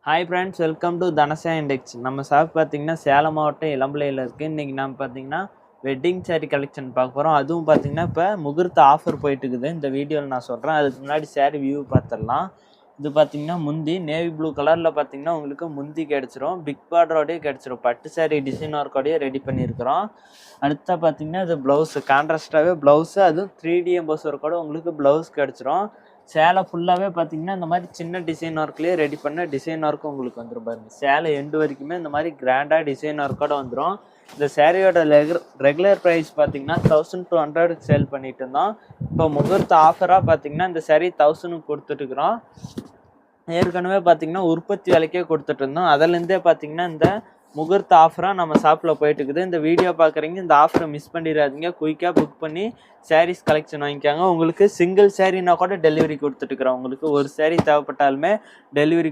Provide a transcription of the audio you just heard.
Hi friends, welcome to Dhanasa index. நம்ம shop பார்த்தீங்கன்னா சேலம் மாவட்டம் இளம்பிள்ளையில் இருக்குது. இன்றைக்கி நம்ம பார்த்தீங்கன்னா வெட்டிங் சாரீ கலெக்ஷன் பார்க்க போகிறோம். அதுவும் பார்த்தீங்கன்னா இப்போ முகூர்த்த ஆஃபர் போயிட்டு இருக்குது. இந்த வீடியோவில் நான் சொல்கிறேன். அதுக்கு முன்னாடி சாரீ வியூ பார்த்துடலாம். இது பார்த்தீங்கன்னா முந்தி நேவி ப்ளூ கலரில் பார்த்தீங்கன்னா உங்களுக்கு முந்தி கிடச்சிரும். பிக் பார்டரோடய கிடச்சிரும். பட்டு சாரீ டிசைன் ஒர்க்கோடய ரெடி பண்ணியிருக்கிறோம். அடுத்தா பார்த்தீங்கன்னா இது ப்ளவுஸு கான்ட்ராஸ்டாகவே ப்ளவுஸு, அதுவும் 3D எம்போஸ் ஒர்க்கோட உங்களுக்கு ப்ளவுஸ் கிடச்சிரும். சேலை ஃபுல்லாகவே பார்த்தீங்கன்னா இந்த மாதிரி சின்ன டிசைன் ஒர்க்லேயே ரெடி பண்ண டிசைன் ஒர்க்கு உங்களுக்கு வந்துடும் பாருங்க. சேலை எண்டு வரைக்குமே இந்த மாதிரி கிராண்டாக டிசைன் ஒர்க்கோட வந்துடும். இந்த சேரீயோட ரெகுலர் ப்ரைஸ் பார்த்தீங்கன்னா 1200 சேல் பண்ணிட்டு இருந்தோம். இப்போ முகூர்த்த ஆஃபராக பார்த்தீங்கன்னா இந்த சாரீ 1000 கொடுத்துட்டுருக்குறோம். ஏற்கனவே பார்த்தீங்கன்னா உற்பத்தி விலைக்கே கொடுத்துட்டு இருந்தோம். அதிலேருந்தே பார்த்தீங்கன்னா இந்த முகூர்த்த ஆஃபராக நம்ம ஷாப்பில் போயிட்டு இருக்குது. இந்த வீடியோ பார்க்குறீங்க, இந்த ஆஃபரை மிஸ் பண்ணிடாதீங்க. குயிக்காக புக் பண்ணி சாரீஸ் கலெக்ஷன் வாங்கிக்காங்க. உங்களுக்கு சிங்கிள் சாரீனா கூட டெலிவரி கொடுத்துட்டுருக்குறோம். உங்களுக்கு ஒரு சாரீ தேவைப்பட்டாலுமே டெலிவரி